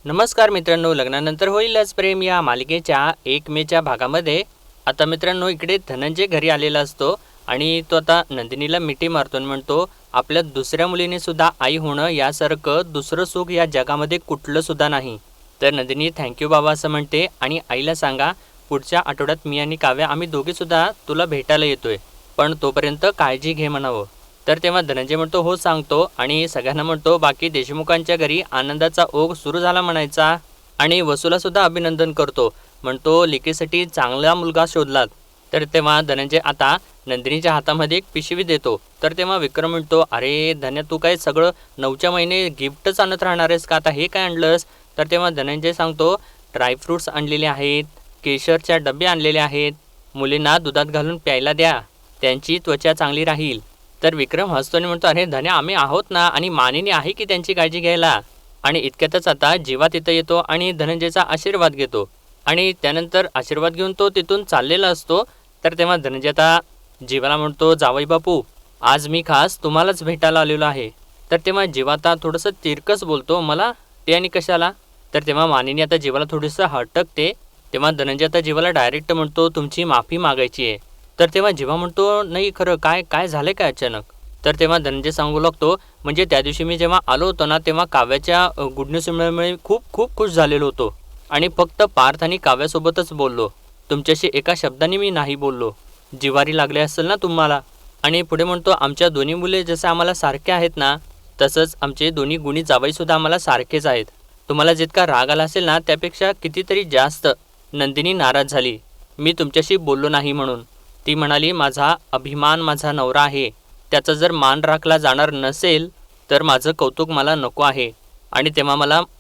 नमस्कार मित्रांनो, लग्नानंतर होईलच प्रेम या मालिकेच्या 1 मेच्या भागामध्ये आता मित्रांनो इकडे धनंजय घरी आलेला असतो आणि तो आता नंदिनीला मिठी मारतो आणि म्हणतो आपल्या दुसऱ्या मुलीने सुद्धा आई होणं यासारखं दुसरं सुख या जगामध्ये कुठलं सुद्धा नाही. तर नंदिनी थँक्यू बाबा असं म्हणते आणि आईला सांगा पुढच्या आठवड्यात मी आणि काव्या आम्ही दोघेसुद्धा तुला भेटायला येतोय, पण तोपर्यंत काळजी घे म्हणावं. तर तेव्हा धनंजय म्हणतो हो सांगतो आणि सगळ्यांना म्हणतो बाकी देशमुखांच्या घरी आनंदाचा ओघ सुरू झाला म्हणायचा आणि वसूला सुद्धा अभिनंदन करतो, म्हणतो लेकीसाठी चांगला मुलगा शोधलात. तर तेव्हा धनंजय आता नंदिनीच्या हातामध्ये एक पिशवी देतो. तर तेव्हा विक्रम म्हणतो अरे धन्या तू काय सगळं 9च्या महिने गिफ्टच आणत राहणार आहेस का, आता हे काय आणलंस. तर तेव्हा धनंजय सांगतो ड्रायफ्रूट्स आणलेले आहेत, केशरच्या डबे आणलेले आहेत, मुलींना दुधात घालून प्यायला द्या, त्यांची त्वचा चांगली राहील. तर विक्रम हसतो आणि म्हणतो अरे धन्या आम्ही आहोत ना आणि मानिनी आहे की त्यांची काळजी घ्यायला. आणि इतक्यातच आता जीवा तिथं येतो आणि धनंजयचा आशीर्वाद घेतो आणि त्यानंतर आशीर्वाद घेऊन तो तिथून चाललेला असतो. तर तेव्हा धनंजय आता जीवाला म्हणतो जावई बापू आज मी खास तुम्हालाच भेटायला आलेलो आहे. तर तेव्हा जीवा आता थोडंसं तिरकस बोलतो मला ते आणि कशाला. तर तेव्हा मानिनी आता जीवाला थोडंसं हटकते. तेव्हा धनंजय आता जीवाला डायरेक्ट म्हणतो तुमची माफी मागायची आहे. तर तेव्हा जीवा म्हणतो नाही खरं काय काय झालं काय अचानक. तर तेव्हा धनंजय सांगू लागतो म्हणजे त्या दिवशी मी जेव्हा आलो होतो ना तेव्हा काव्याच्या गुड न्यूज मिळाल्यामुळे खूप खूप खुश झालेलो होतो आणि फक्त पार्थ आणि काव्यासोबतच बोललो, तुमच्याशी एका शब्दाने मी नाही बोललो. जिवारी लागले असेल ना तुम्हाला. आणि पुढे म्हणतो आमच्या दोन्ही मुले जसं आम्हाला सारखे आहेत ना तसंच आमचे दोन्ही गुणी जावईसुद्धा आम्हाला सारखेच आहेत. तुम्हाला जितका राग आला असेल ना त्यापेक्षा कितीतरी जास्त नंदिनी नाराज झाली मी तुमच्याशी बोललो नाही म्हणून. ती म्हणाली माझा अभिमान माझा नवरा आहे, त्याचा जर मान राखला जाणार नसेल तर माझं कौतुक मला नको आहे. आणि तेव्हा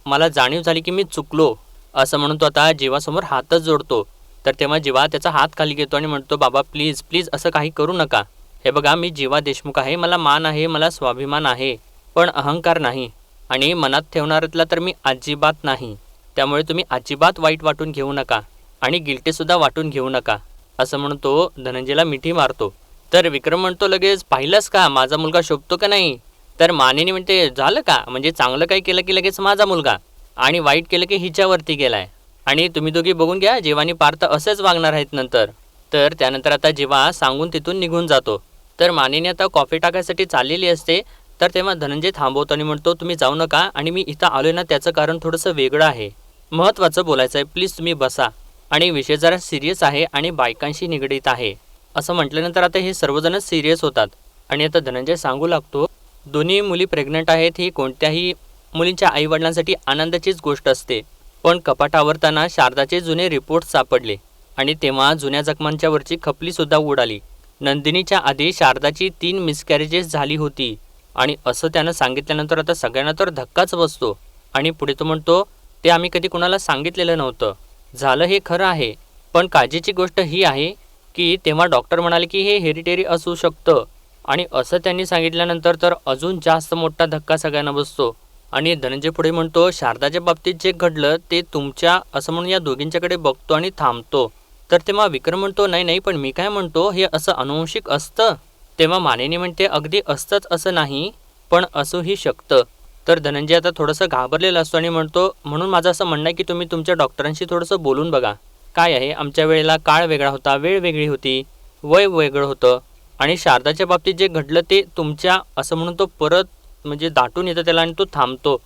मला जाणीव झाली की मी चुकलो असं म्हणून तो आता जीवासमोर हातच जोडतो. तर तेव्हा जीवा त्याचा हात खाली घेतो आणि म्हणतो बाबा प्लीज प्लीज असं काही करू नका. हे बघा मी जीवा देशमुख आहे, मला मान आहे, मला स्वाभिमान आहे, पण अहंकार नाही आणि मनात ठेवणाऱ्यातला तर मी अजिबात नाही. त्यामुळे तुम्ही अजिबात वाईट वाटून घेऊ नका आणि गिल्टीसुद्धा वाटून घेऊ नका असं म्हणून तो धनंजयला मिठी मारतो. तर विक्रम म्हणतो लगेच पाहिलंस का माझा मुलगा शोभतो का नाही. तर मानिनी म्हणते झालं का म्हणजे चांगलं काही केलं की लगेच माझा मुलगा आणि वाईट केलं की हिच्यावरती गेलाय आणि तुम्ही दोघी बघून घ्या जीवानी पार्थ असेच वागणार आहेत नंतर. तर त्यानंतर आता जीवा सांगून तिथून निघून जातो. तर मानिनी आता कॉफी टाकायसाठी चाललेली असते. तर तेव्हा धनंजय थांबवतो आणि म्हणतो तुम्ही जाऊ नका आणि मी इथं आलोय ना त्याचं कारण थोडंसं वेगळं आहे, महत्त्वाचं बोलायचं आहे, प्लीज तुम्ही बसा आणि विषय जरा सिरियस आहे आणि बायकांशी निगडीत आहे असं म्हटल्यानंतर आता हे सर्वजणच सिरियस होतात. आणि आता धनंजय सांगू लागतो दोन्ही मुली प्रेग्नंट आहेत ही कोणत्याही मुलींच्या आईवडिलांसाठी आनंदाचीच गोष्ट असते, पण कपाट आवरताना शारदाचे जुने रिपोर्ट सापडले आणि तेव्हा जुन्या जखमांच्या वरची खपलीसुद्धा उडाली. नंदिनीच्या आधी शारदाची 3 मिसकॅरेजेस झाली होती आणि असं त्यानं सांगितल्यानंतर आता सगळ्यांना तर धक्काच बसतो. आणि पुढे तो म्हणतो ते आम्ही कधी कुणाला सांगितलेलं नव्हतं, झालं हे खरं आहे, पण काळजीची गोष्ट ही आहे की तेव्हा डॉक्टर म्हणाले की हे हेरिटेरी असू शकतं आणि असं त्यांनी सांगितल्यानंतर तर अजून जास्त मोठा धक्का सगळ्यांना बसतो. आणि धनंजय पुढे म्हणतो शारदाच्या बाबतीत जे घडलं ते तुमच्या असं म्हणून या दोघींच्याकडे बघतो आणि थांबतो. तर तेव्हा विक्रम म्हणतो नाही नाही पण मी काय म्हणतो हे असं अनुवंशिक असतं. तेव्हा मानिनी म्हणते अगदी असतंच असं नाही पण असूही शकतं. तर धनंजय आता थोडंसं घाबरलेलं असतो आणि म्हणतो म्हणून माझं असं म्हणणं आहे की तुम्ही तुमच्या डॉक्टरांशी थोडंसं बोलून बघा. काय आहे आमच्या वेळेला काळ वेगळा होता, वेळ वेगळी होती, वय वेगळं होतं आणि शारदाच्या बाबतीत जे घडलं ते तुमच्या असं म्हणून तो परत म्हणजे दाटून येतं त्याला आणि तो थांबतो.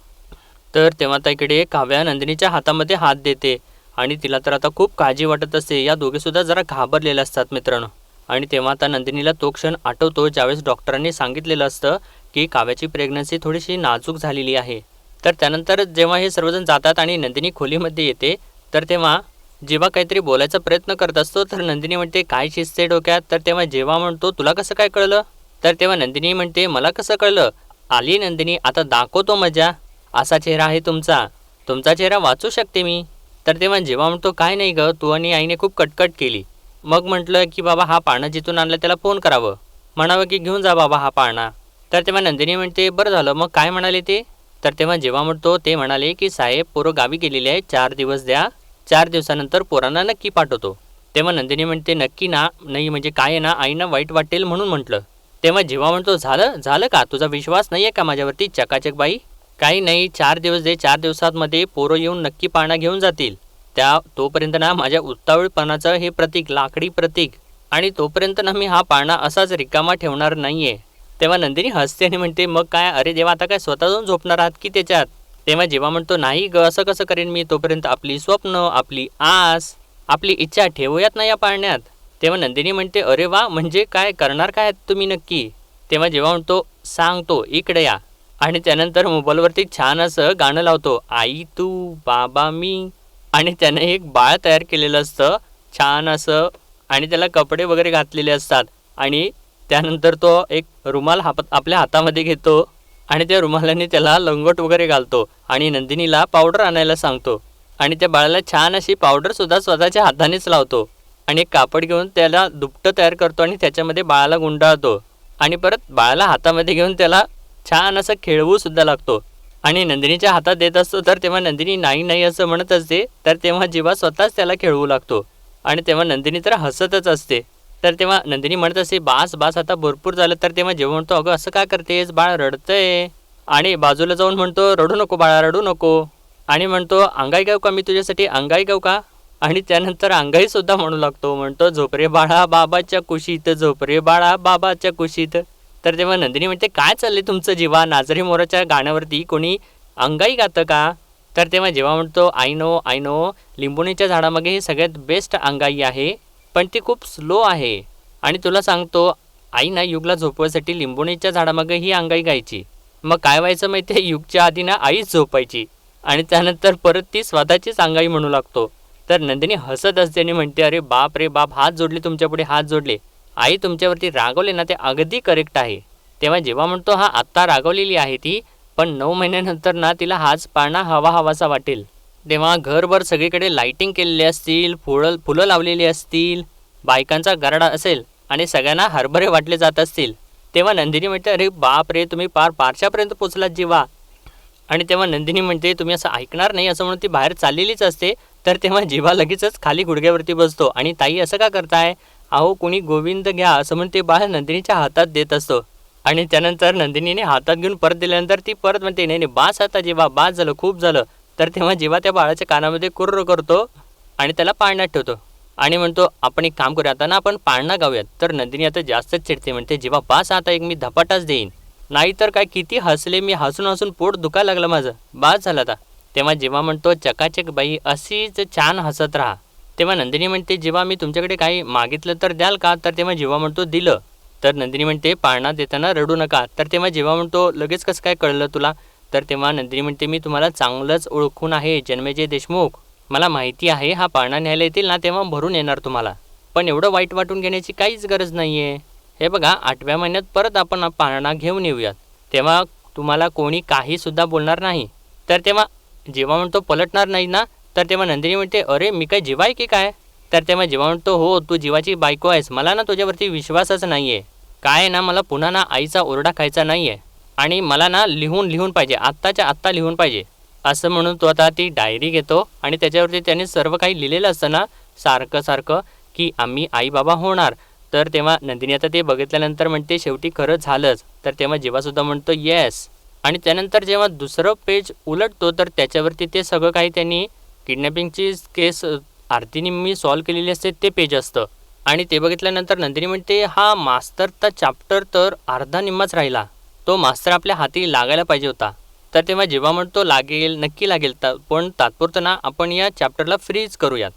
तर तेव्हा आता इकडे काव्या नंदिनीच्या हातामध्ये हात देते आणि तिला तर आता खूप काळजी वाटत असते. या दोघेसुद्धा जरा घाबरलेले असतात मित्रांनो. आणि तेव्हा आता नंदिनीला तो क्षण आठवतो ज्यावेळेस डॉक्टरांनी सांगितलेलं असतं की काव्याची प्रेग्नन्सी थोडीशी नाजूक झालेली आहे. तर त्यानंतर जेव्हा हे सर्वजण जातात आणि नंदिनी खोलीमध्ये येते तर तेव्हा जेव्हा काहीतरी बोलायचा प्रयत्न करत असतो तर नंदिनी म्हणते काय शिजते डोक्यात. तर तेव्हा जेव्हा म्हणतो तुला कसं काय कळलं. तर तेव्हा नंदिनी म्हणते मला कसं कळलं, आली नंदिनी आता दाखवतो मजा, असा चेहरा आहे तुमचा, तुमचा चेहरा वाचू शकते मी. तर तेव्हा जेव्हा म्हणतो काय नाही गं तू आणि आईने खूप कटकट केली. मग म्हटलं की बाबा हा पाळणा जिथून आणला त्याला फोन करावं, म्हणावं की घेऊन जा बाबा हा पाळणा. तर तेव्हा नंदिनी म्हणते बरं झालं मग काय म्हणाले ते. तर तेव्हा जेव्हा म्हणतो ते म्हणाले की साहेब पोरं गावी गेलेले आहे, 4 दिवस द्या, 4 दिवसानंतर पोरांना नक्की पाठवतो. तेव्हा नंदिनी म्हणते नक्की ना, नाही म्हणजे काय आहे ना आईना वाईट वाटेल म्हणून म्हटलं. तेव्हा जेव्हा म्हणतो झालं झालं का, तुझा विश्वास नाही आहे का माझ्यावरती चकाचक बाई. काही नाही, 4 दिवस दे, 4 दिवसांमध्ये पोरं येऊन नक्की पाळणा घेऊन जातील. तोपर्यंत ना माझ्या उतावळपणाचं हे प्रतीक, लाकडी प्रतीक, आणि तोपर्यंत ना मी हा पाळणा असाच रिकामा ठेवणार नाहीये. तेव्हा नंदिनी हसते आणि म्हणते, मग काय, अरे देवा, आता काय स्वतः जाऊन झोपणार आहात की त्याच्यात? तेव्हा जेव्हा म्हणतो, नाही ग, असं कसं करेन मी, तोपर्यंत आपली स्वप्न, आपली आस, आपली इच्छा ठेवूयात ना या पाळण्यात. तेव्हा नंदिनी म्हणते, अरे वा, म्हणजे काय करणार काय आहात तुम्ही नक्की? तेव्हा जेव्हा म्हणतो, सांगतो, इकडे या. आणि त्यानंतर मोबाईलवरती छान असं गाणं लावतो, आई तू बाबा मी. आणि त्यानं एक बाळ तयार केलेलं असतं छान असं, आणि त्याला कपडे वगैरे घातलेले असतात. आणि त्यानंतर तो एक रुमाल आपल्या हातामध्ये घेतो आणि त्या रुमालाने त्याला लंगोट वगैरे घालतो आणि नंदिनीला पावडर आणायला सांगतो. आणि त्या बाळाला छान अशी पावडरसुद्धा स्वतःच्या हातानेच लावतो. आणि एक कापड घेऊन त्याला दुपटं तयार करतो आणि त्याच्यामध्ये बाळाला गुंडाळतो. आणि परत बाळाला हातामध्ये घेऊन त्याला छान असं खेळवूसुद्धा लागतो. आणि नंदिनीच्या हातात देत असतो, तर तेव्हा नंदिनी नाही नाही असं म्हणत असते. तर तेव्हा जीवा स्वतःच त्याला खेळवू लागतो. आणि तेव्हा नंदिनी तर हसतच असते. तर तेव्हा नंदिनी म्हणत असते, बास बास, आता भरपूर झालं. तर तेव्हा जेव्हा म्हणतो, अगं असं काय करतेस, बाळ रडतंय. आणि बाजूला जाऊन म्हणतो, रडू नको बाळा, रडू नको. आणि म्हणतो, अंगाई गाऊ का मी तुझ्यासाठी, अंगाई गाऊ का? आणि त्यानंतर अंगाईसुद्धा म्हणू लागतो, म्हणतो, झोप रे बाळा बाबाच्या कुशीत, झोप रे बाळा बाबाच्या कुशीत. तर तेव्हा नंदिनी म्हणते, काय चाललंय तुमचं जीवा, नाझरी मोराच्या गाण्यावरती कोणी अंगाई गातं का? तर तेव्हा जेव्हा म्हणतो, आय नो लिंबोणीच्या झाडामागे ही सगळ्यात बेस्ट अंगाई आहे, पण ती खूप स्लो आहे. आणि तुला सांगतो, आई ना युगला झोपवायसाठी लिंबोणीच्या झाडामागे ही अंगाई गायची. मग काय व्हायचं माहिती आहे, युगच्या आधी ना आईच झोपायची आणि त्यानंतर परत ती स्वतःचीच अंगाई म्हणू लागतो. तर नंदिनी हसत असते आणि म्हणते, अरे बाप रे बाप, हात जोडले तुमच्यापुढे, हात जोडले. आई तुमच्यावरती रागवले ना, ते अगदी करेक्ट आहे. तेव्हा जेव्हा म्हणतो, हा आत्ता रागवलेली आहे ती, पण 9 महिन्यानंतर ना तिला हाच पाळणा हवासा वाटेल. तेव्हा घरभर सगळीकडे लाईटिंग केलेली असतील, फुलं लावलेली असतील, बायकांचा गराडा असेल आणि सगळ्यांना हरभरे वाटले जात असतील. तेव्हा नंदिनी म्हणते, अरे बाप रे, तुम्ही पारशापर्यंत पोचलात जीवा. आणि तेव्हा नंदिनी म्हणते, तुम्ही असं ऐकणार नाही असं म्हणून ती बाहेर चाललेलीच असते. तर तेव्हा जीवा लगेचच खाली गुडघ्यावरती बसतो आणि ताई असं का करताय, अहो कोणी गोविंद घ्या असं म्हणून ते बाळ नंदिनीच्या हातात देत असतो. आणि त्यानंतर नंदिनीने हातात घेऊन परत दिल्यानंतर ती परत म्हणते, नाही नाही बास आता जीवा, बास झालं, खूप झालं. तर तेव्हा जीवा त्या बाळाच्या कानामध्ये कुर्र करतो आणि त्याला पाळण्यात ठेवतो आणि म्हणतो, आपण एक काम करूया, आता ना आपण पाळणा गाऊयात. तर नंदिनी आता जास्तच चिडते, म्हणते, जीवा बास आता, एक मी धपाटाच देईन. नाहीतर काय, किती हसले मी, हसून हसून पोट दुखायला लागलं माझं, बास झालं आता. तेव्हा जेव्हा म्हणतो, चकाचक बाई, अशीच छान हसत राहा. तेव्हा नंदिनी म्हणते, जेव्हा मी तुमच्याकडे काही मागितलं तर द्याल का? तर तेव्हा जेव्हा म्हणतो, दिलं. तर नंदिनी म्हणते, पाळणा देताना रडू नका. तर तेव्हा जेव्हा म्हणतो, लगेच कसं काय कळलं तुला? तर तेव्हा नंदिनी म्हणते, मी तुम्हाला चांगलंच ओळखून आहे जन्मेजय देशमुख, मला माहिती आहे हा पाळणा न्यायला येतील ना तेव्हा भरून येणार तुम्हाला, पण एवढं वाईट वाटून घेण्याची काहीच गरज नाही आहे. हे बघा, 8व्या महिन्यात परत आपण पाळणा घेऊन येऊयात, तेव्हा तुम्हाला कोणी काहीसुद्धा बोलणार नाही. तर तेव्हा जेव्हा म्हणतो, पलटणार नाही ना? तर तेव्हा नंदिनी म्हणते, अरे मी काय जीवा आहे की काय? तर तेव्हा जेव्हा म्हणतो, हो तू जीवाची बायको आहेस, मला ना तुझ्यावरती विश्वासच नाही आहे. काय ना, मला पुन्हा ना आईचा ओरडा खायचा नाही आहे आणि मला ना लिहून पाहिजे, आत्ताच्या आत्ता लिहून पाहिजे. असं म्हणून तो आता ती डायरी घेतो आणि त्याच्यावरती त्याने सर्व काही लिहिलेलं असतं ना, सारखं की आम्ही आई बाबा होणार. तर तेव्हा नंदिनी आता ते बघितल्यानंतर म्हणते, शेवटी खरं झालंच. तर तेव्हा जीवासुद्धा म्हणतो येस. आणि त्यानंतर जेव्हा दुसरं पेज उलटतो तर त्याच्यावरती ते सगळं काही त्यांनी किडनॅपिंगची केस आरतीने सॉल्व केलेली असते ते पेज असतं. आणि ते बघितल्यानंतर नंदिनी म्हणते, हा मास्तरचा चॅप्टर तर अर्धा निम्माच राहिला, तो मास्तर आपल्या हाती लागायला पाहिजे होता. तर तेव्हा जेव्हा म्हणतो, लागेल, नक्की लागेल, पण तात्पुरतं ना आपण या चॅप्टरला फ्रीज करूयात.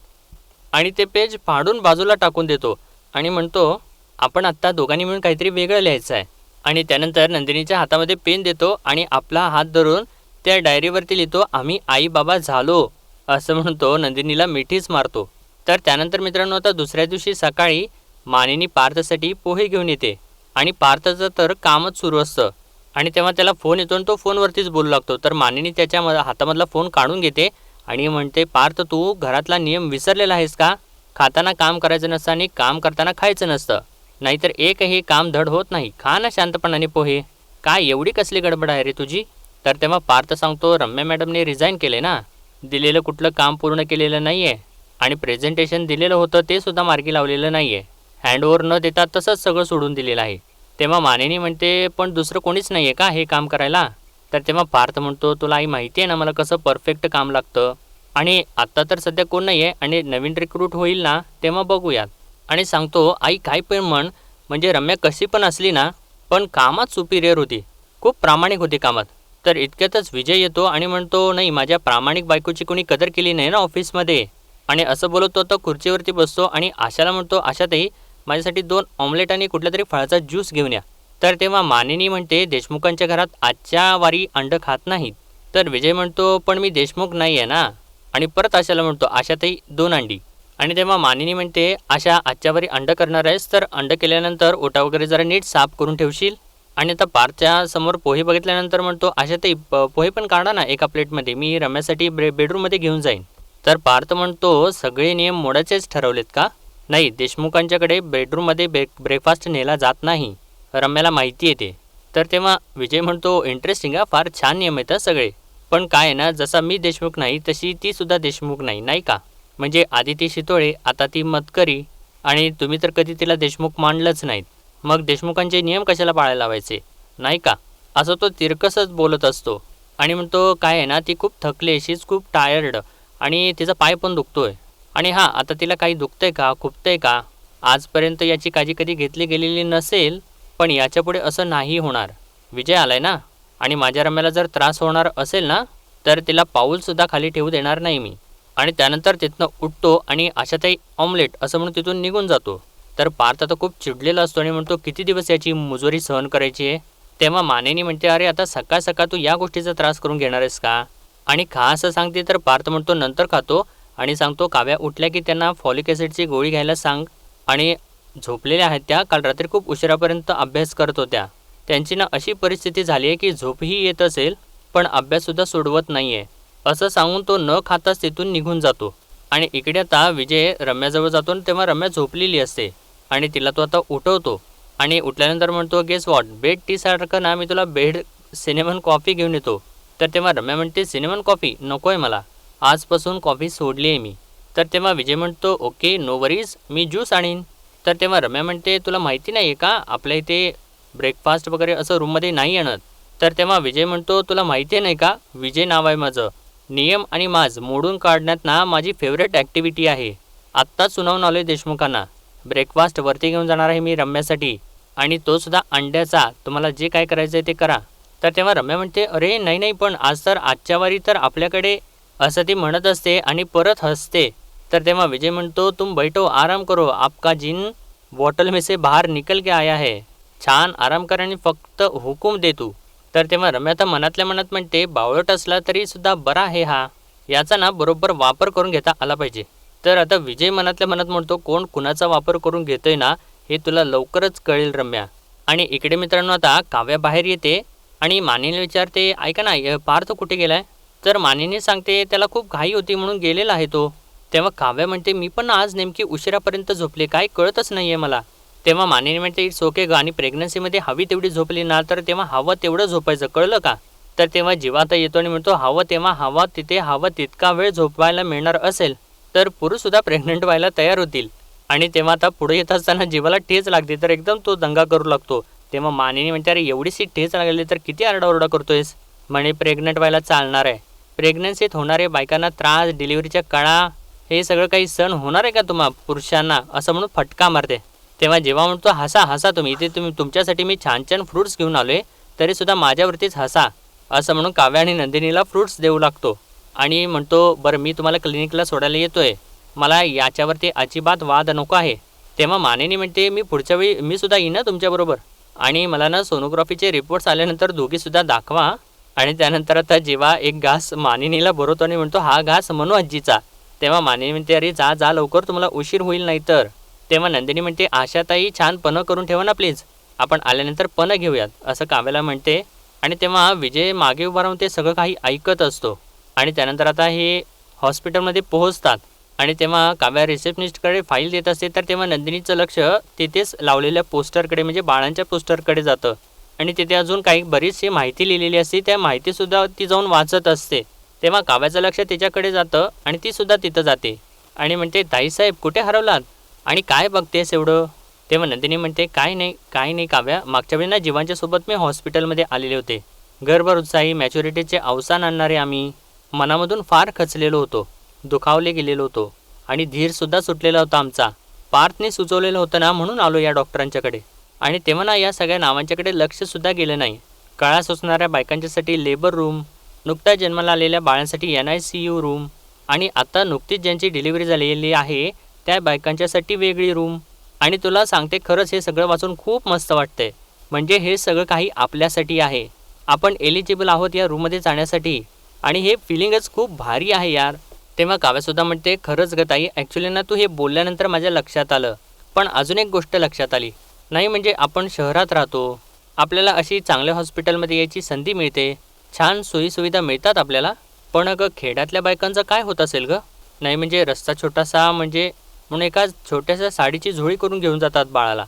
आणि ते पेज फाडून बाजूला टाकून देतो आणि म्हणतो, आपण आत्ता दोघांनी मिळून काहीतरी वेगळं लिहायचं आहे. आणि त्यानंतर नंदिनीच्या हातामध्ये पेन देतो आणि आपला हात धरून त्या डायरीवरती लिहितो, आम्ही आई बाबा झालो असं म्हणतो. नंदिनीला मिठीच मारतो. तर त्यानंतर मित्रांनो, आता दुसऱ्या दिवशी सकाळी मानिनी पार्थसाठी पोहे घेऊन येते आणि पार्थचं तर कामच सुरू असतं. आणि तेव्हा त्याला फोन येतो आणि तो फोनवरतीच बोलू लागतो. तर मानिनी त्याच्या हातामधला फोन काढून घेते आणि म्हणते, पार्थ तू घरातला नियम विसरलेला आहेस का? खाताना काम करायचं नसतं आणि काम करताना खायचं नसतं, नाहीतर एकही काम धड होत नाही. खा ना शांतपणाने पोहे, काय एवढी कसली गडबड आहे रे तुझी? तर तेव्हा पार्थ सांगतो, रम्या मॅडमने रिझाईन केले ना, दिलेलं कुठलं काम पूर्ण केलेलं नाही आहे आणि प्रेझेंटेशन दिलेलं होतं ते सुद्धा मार्गी लावलेलं नाही आहे, हँडओव्हर न देता तसंच सगळं सोडून दिलेलं आहे. तेव्हा मानिनी म्हणते, पण दुसरं कोणीच नाही आहे का हे काम करायला? तर तेव्हा पार्थ म्हणतो, तुला आई माहिती आहे ना मला कसं परफेक्ट काम लागतं, आणि आत्ता तर सध्या कोण नाही आहे आणि नवीन रिक्रूट होईल ना तेव्हा बघूयात. आणि सांगतो, आई काय पण म्हण, म्हणजे रम्या कशी पण असली ना, पण कामात सुपिरियर होती, खूप प्रामाणिक होती कामात. तर इतक्यातच विजय येतो आणि म्हणतो, नाही माझ्या प्रामाणिक बायकोची कोणी कदर केली नाही ना ऑफिसमध्ये. आणि असं बोलत तो तो खुर्चीवरती बसतो आणि आशाला म्हणतो, आशाताई माझ्यासाठी 2 ऑमलेट आणि कुठल्या तरी फळाचा ज्यूस घेऊन या. तर तेव्हा मानिनी म्हणते, देशमुखांच्या घरात आजच्या वारी अंड खात नाहीत. तर विजय म्हणतो, पण मी देशमुख नाही आहे ना. आणि परत आशाला म्हणतो, आशाताई 2 अंडी. आणि तेव्हा मानिनी म्हणते, आशा आजच्या वारी अंड करणार आहेस तर अंड केल्यानंतर ओटा वगैरे जरा नीट साफ करून ठेवशील. आणि आता पार्थच्या समोर पोहे बघितल्यानंतर म्हणतो, आशाताई पोहे पण काढा ना एका प्लेटमध्ये, मी रम्यासाठी बेडरूममध्ये घेऊन जाईन. तर पार्थ म्हणतो, सगळे नियम मोडायचेच ठरवलेत का? नाही, देशमुखांच्याकडे बेडरूममध्ये ब्रेकफास्ट नेला जात नाही, रम्याला माहिती आहे ते. तर तेव्हा विजय म्हणतो, इंटरेस्टिंग हा, फार छान नियम आहेत सगळे. पण काय आहे ना, जसा मी देशमुख नाही तशी ती सुद्धा देशमुख नाही, नाही का? म्हणजे आधी ती शितोळे, आता ती मतकरी, आणि तुम्ही तर कधी तिला देशमुख मानलंच नाहीत. मग देशमुखांचे नियम कशाला पाळायला लावायचे, नाही का? असं तो तिरकसच बोलत असतो. आणि म्हणतो, काय आहे ना, ती खूप थकली, शीज खूप टायर्ड, आणि तिचा पाय पण दुखतोय. आणि हां, आता तिला काही दुखतंय का, खुपतंय का, आजपर्यंत याची काळजी कधी घेतली गेलेली नसेल, पण याच्यापुढे असं नाही होणार. विजय आलाय ना, आणि माझ्या रम्याला जर त्रास होणार असेल ना, तर तिला पाऊलसुद्धा खाली ठेवू देणार नाही मी. आणि त्यानंतर तिथनं उठतो आणि आशाताई ऑमलेट असं म्हणून तिथून निघून जातो. तर पार्थ आता खूप चिडलेला असतो आणि म्हणतो, किती दिवस याची मुजोरी सहन करायची आहे? तेव्हा मानेनी म्हणते, अरे आता सकाळ सकाळ तू या गोष्टीचा त्रास करून घेणार आहेस का? आणि खा असं सांगते. तर पार्थ म्हणतो, नंतर खातो. आणि सांगतो, काव्या उठल्या की त्यांना फॉलिक ॲसिडची गोळी घ्यायला सांग. आणि झोपलेल्या आहेत त्या, काल रात्री खूप उशिरापर्यंत अभ्यास करत होत्या. त्यांची ना अशी परिस्थिती झाली आहे की झोपही येत असेल पण अभ्याससुद्धा सोडवत नाही आहे, असं सांगून तो न खाताच तिथून निघून जातो. आणि इकडे आता विजय रम्याजवळ जातो, तेव्हा रम्या झोपलेली असते आणि तिला तो आता उठवतो. आणि उठल्यानंतर म्हणतो, गेस वॉट, बेड टी सारखं ना मी तुला बेड सिनेमन कॉफी घेऊन येतो. तर तेव्हा रम्या म्हणते, सिनेमन कॉफी नको आहे मला, आजपासून कॉफी सोडली आहे मी. तर तेव्हा विजय म्हणतो, ओके नो वरीज, मी ज्यूस आणीन. तर तेव्हा रम्या म्हणते, तुला माहिती नाही आहे का आपल्या इथे ब्रेकफास्ट वगैरे असं रूममध्ये नाही आणत. तर तेव्हा विजय म्हणतो, तुला माहिती आहे नाही का, विजय नाव आहे माझं, नियम आणि माज मोडून काढण्यात ना माझी फेवरेट ॲक्टिव्हिटी आहे. आत्ताच सुनावून आलो आहे देशमुखांना, ब्रेकफास्ट वरती घेऊन जाणार आहे मी रम्यासाठी, आणि तो सुद्धा अंड्याचा. तुम्हाला जे काय करायचं आहे ते करा. तर तेव्हा रम्या म्हणते, अरे नाही नाही, पण आज तर आजच्या वारी तर आपल्याकडे, असं ती म्हणत असते आणि परत हसते. तर तेव्हा विजय म्हणतो, तुम बैठो आराम करो, आपका जिन बॉटल में से बाहर निकल के आया है, छान आराम कर आणि फक्त हुकूम दे तू. तर तेव्हा रम्या आता मनातल्या मनात म्हणते, बावळट असला तरी सुद्धा बरा आहे हा, याचा ना बरोबर वापर करून घेता आला पाहिजे. तर आता विजय मनातल्या मनात म्हणतो, कोण कुणाचा वापर करून घेतोय ना हे तुला लवकरच कळेल रम्या. आणि इकडे मित्रांनो आता काव्या बाहेर येते आणि मानिनीला विचारते, ऐका ना पार्थ कुठे गेलाय? तर मानिनी सांगते, त्याला खूप घाई होती म्हणून गेलेला आहे तो. तेव्हा काव्या म्हणते, मी पण आज नेमकी उशिरापर्यंत झोपले, काय कळतच नाही आहे मला. तेव्हा मानिनी म्हणते, इट्स ओके ग, आणि प्रेग्नन्सीमध्ये हवी तेवढी झोपली ना तर तेव्हा हवं तेवढं झोपायचं, कळलं का? तर तेव्हा जीवाता येतो आणि म्हणतो, हवं तेव्हा हवा तिथे हवं तितका वेळ झोपायला मिळणार असेल तर पुरुषसुद्धा प्रेग्नंट व्हायला तयार होतील. आणि तेव्हा आता पुढे येत असताना जीवाला ठेच लागते तर एकदम तो दंगा करू लागतो. तेव्हा मानिनी म्हणते, अरे एवढीशी ठेच लागली तर किती आरडाओरडा करतोयस? म्हणे प्रेग्नंट व्हायला चालणार आहे, प्रेग्नन्सीत होणारे बायकांना त्रास, डिलिव्हरीच्या कळा, हे सगळं काही सण होणार आहे का तुम्हा पुरुषांना, असं म्हणून फटका मारते. तेव्हा जेव्हा म्हणतो, हसा हसा तुम्ही, इथे तुमच्यासाठी मी छान छान फ्रूट्स घेऊन आलो आहे तरीसुद्धा माझ्यावरतीच हसा, असं म्हणून काव्या आणि नंदिनीला फ्रूट्स देऊ लागतो. आणि म्हणतो, बरं मी तुम्हाला क्लिनिकला सोडायला येतो आहे, मला याच्यावरती अजिबात वाद नको आहे. तेव्हा मानिनी म्हणते, मी पुढच्या वेळी मी सुद्धा येईन ना तुमच्याबरोबर, आणि मला ना सोनोग्राफीचे रिपोर्ट्स आल्यानंतर दोघीसुद्धा दाखवा. आणि त्यानंतर आता जेव्हा एक घास मानिनीला भरवतो आणि म्हणतो, हा घास मनू आजीचा. तेव्हा मानिनी म्हणते, अरे जा जा लवकर, तुम्हाला उशीर होईल नाही तर. तेव्हा नंदिनी म्हणते, आशाताई छान पनं करून ठेवा ना प्लीज, आपण आल्यानंतर पनं घेऊयात, असं काव्याला म्हणते. आणि तेव्हा विजय मागे उभा राहून ते सगळं काही ऐकत असतो. आणि त्यानंतर आता हे हॉस्पिटलमध्ये पोहोचतात आणि तेव्हा काव्या रिसेप्शनिस्टकडे फाईल देत असते. तर तेव्हा नंदिनीचं लक्ष तिथेच लावलेल्या पोस्टरकडे, म्हणजे बाळांच्या पोस्टरकडे जातं. आणि तिथे अजून काही बरीचशी माहिती लिहिलेली असते, त्या माहितीसुद्धा ती जाऊन वाचत असते. तेव्हा काव्याचं लक्ष तिच्याकडे जातं आणि तीसुद्धा तिथं जाते आणि म्हणते, ताईसाहेब कुठे हरवलात आणि काय बघतेस एवढं? तेव्हा नंदिनी म्हणते, काय नाही काव्या, मागच्या वेळी ना जीवांच्या सोबत मी हॉस्पिटलमध्ये आलेले होते, घरभर उत्साही मॅच्युरिटीचे अवसान आणणारे आम्ही मनामधून फार खचलेलो होतो, दुखावले गेलेलो होतो आणि धीरसुद्धा सुटलेला होता आमचा. पार्थने सुचवलेलं होतं ना, म्हणून आलो या डॉक्टरांच्याकडे. आणि तेव्हा ना या सगळ्या नावांच्याकडे लक्षसुद्धा गेलं नाही. कळा सोसणाऱ्या बायकांच्यासाठी लेबर रूम, नुकत्याच जन्माला आलेल्या बाळांसाठी NICU रूम आणि आता नुकतीच ज्यांची डिलिव्हरी झालेली आहे त्या बायकांच्यासाठी वेगळी रूम. आणि तुला सांगते खरंच हे सगळं वाचून खूप मस्त वाटतंय. म्हणजे हे सगळं काही आपल्यासाठी आहे. आपण एलिजिबल आहोत या रूममध्ये जाण्यासाठी आणि हे फिलिंगच खूप भारी आहे यार. तेव्हा काव्यासुद्धा म्हणते, खरंच ग ताई, ॲक्च्युली ना तू हे बोलल्यानंतर माझ्या लक्षात आलं. पण अजून एक गोष्ट लक्षात आली नाही, म्हणजे आपण शहरात राहतो, आपल्याला अशी चांगल्या हॉस्पिटलमध्ये यायची संधी मिळते, छान सोयीसुविधा मिळतात आपल्याला. पण अगं खेड्यातल्या बायकांचं काय होत असेल गं? नाही म्हणजे रस्ता छोटासा म्हणजे म्हणून एका छोट्याशा साडीची झोळी करून घेऊन जातात बाळाला.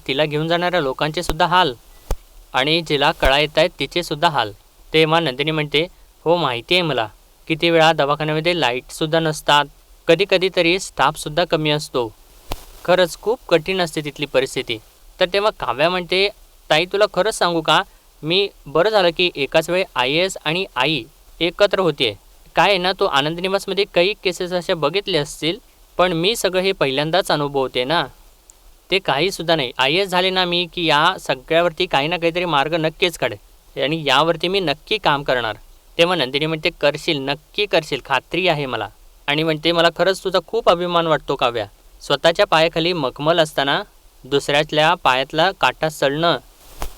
तिला घेऊन जाणाऱ्या लोकांचे सुद्धा हाल आणि जिला कळा येत आहेत तिचेसुद्धा हाल. तेव्हा नंदिनी म्हणते, हो माहिती आहे मला. किती वेळा दवाखान्यामध्ये लाईटसुद्धा नसतात, कधी कधी तरी स्टाफसुद्धा कमी असतो. खरंच खूप कठीण असते तिथली परिस्थिती. तर तेव्हा काव्या म्हणते, ताई तुला खरंच सांगू का, मी बरं झालं की एकाच वेळी IAS आणि आई एकत्र होते. काय आहे ना, तो आनंद निवासमध्ये काही केसेस अशा बघितले असतील, पण मी सगळं हे पहिल्यांदाच अनुभवते ना. ते काहीसुद्धा नाही. IAS झाले ना मी की या सगळ्यावरती काही ना काहीतरी मार्ग नक्कीच काढेल आणि यावरती मी नक्की काम करणार. तेव्हा नंदिनी म्हणते, करशील, नक्की करशील, खात्री आहे मला. आणि म्हणते, मला खरंच तुझा खूप अभिमान वाटतो काव्या. स्वतःच्या पायाखाली मखमल असताना दुसऱ्यातल्या पायातला काटा सळणं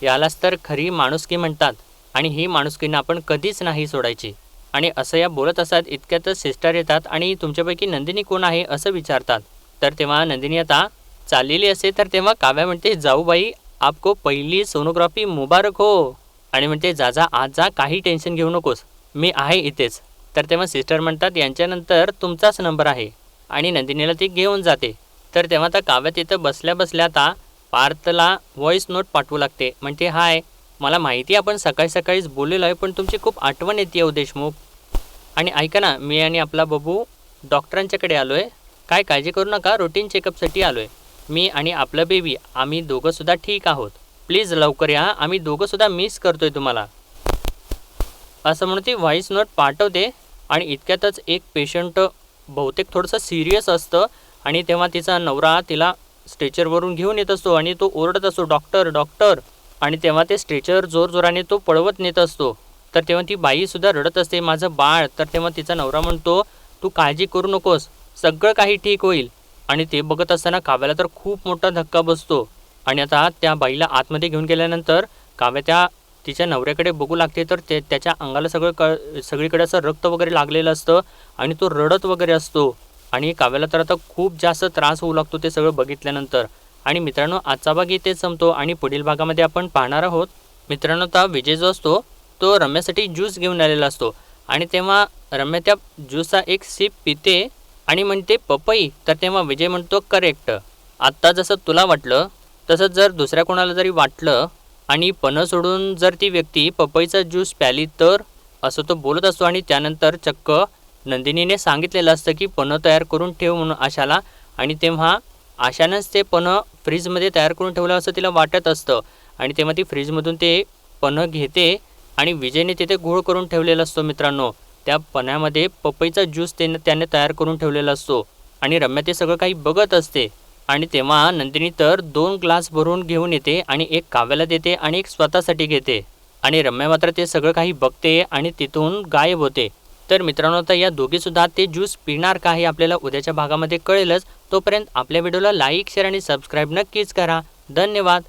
यालाच तर खरी माणुसकी म्हणतात आणि ही माणुसकीनं आपण कधीच नाही सोडायची. आणि असं या बोलत असतात इतक्यातच सिस्टर येतात आणि तुमच्यापैकी नंदिनी कोण आहे असं विचारतात. तर तेव्हा नंदिनी आता चाललेली असते. तर तेव्हा काव्या म्हणते, जाऊ बाई, आपको पहिली सोनोग्राफी मुबारक हो. आणि म्हणते, जा जा आज जा, काही टेन्शन घेऊ नकोस, मी आहे इथेच. तर तेव्हा सिस्टर म्हणतात, यांच्यानंतर तुमचाच नंबर आहे. आणि नंदिनीला ती घेऊन जाते. तर तेव्हा आता काव्या तिथं बसल्या बसल्या आता पार्थला व्हॉईस नोट पाठवू लागते. म्हणते, हाय, मला माहिती आपण सकाळी सकाळीच बोललेलो आहे, पण तुमची खूप आठवण येते हो देशमुख. आणि ऐका ना, मी आणि आपला बबू डॉक्टरांच्याकडे आलो आहे, काय काळजी करू नका, रुटीन चेकअपसाठी आलो आहे. मी आणि आपलं बेबी आम्ही दोघंसुद्धा ठीक आहोत, प्लीज लवकर या, आम्ही दोघंसुद्धा मिस करतोय तुम्हाला. असं म्हणून ती व्हॉईस नोट पाठवते. आणि इतक्यातच एक पेशंट बहुतेक थोडंसं सिरियस असतं आणि तेव्हा तिचा नवरा तिला स्ट्रेचरवरून घेऊन येत असतो आणि तो ओरडत असतो, डॉक्टर डॉक्टर. आणि तेव्हा ते स्ट्रेचर जोरजोराने तो पळवत नेत असतो. तर तेव्हा ती बाईसुद्धा रडत असते, माझं बाळ. तर तेव्हा तिचा नवरा म्हणतो, तू काळजी करू नकोस, सगळं काही ठीक होईल. आणि ते बघत असताना काव्याला तर खूप मोठा धक्का बसतो. आणि आता त्या बाईला आतमध्ये घेऊन गेल्यानंतर काव्या तिच्या नवऱ्याकडे बघू लागते. तर त्याच्या अंगाला सगळीकडे असं रक्त वगैरे लागलेलं असतं आणि तो रडत वगैरे असतो. आणि काव्याला तर आता खूप जास्त त्रास होऊ लागतो ते सगळं बघितल्यानंतर. आणि मित्रांनो, आजचा भाग इथेच संपतो आणि पुढील भागामध्ये आपण पाहणार आहोत. मित्रांनो, आता विजय जो असतो तो रम्यासाठी ज्यूस घेऊन आलेला असतो आणि तेव्हा रम्या त्या ज्यूसचा एक सिप पिते आणि म्हणते, पपई. तर तेव्हा विजय म्हणतो, करेक्ट, आत्ता जसं तुला वाटलं तसंच जर दुसऱ्या कोणाला जरी वाटलं आणि पणं सोडून जर ती व्यक्ती पपईचा ज्यूस प्याली तर, असं तो बोलत असतो. आणि त्यानंतर चक्क नंदिनीने सांगितलेलं असतं की पणं तयार करून ठेव म्हणून आशाला. आणि तेव्हा आशानंच ते पणं फ्रीजमध्ये तयार करून ठेवलं असं तिला वाटत असतं. आणि तेव्हा ती फ्रीजमधून ते पणं घेते आणि विजयने तिथे घोळ करून ठेवलेला असतो. मित्रांनो, त्या पण्यामध्ये पपईचा ज्यूस त्याने तयार करून ठेवलेला असतो आणि रम्या ते सगळं काही बघत असते. आणि तेव्हा नंदिनी तर 2 ग्लास भरून घेऊन येते आणि एक काव्याला देते आणि एक स्वतःसाठी घेते. आणि रम्या मात्र ते सगळं काही बघते आणि तिथून गायब होते. तर मित्रांनो, आता या दोघीसुद्धा ते ज्यूस पिणार का हे आपल्याला उद्याच्या भागामध्ये कळेलच. तोपर्यंत आपल्या व्हिडिओला लाईक, शेअर आणि सबस्क्राईब नक्कीच करा. धन्यवाद.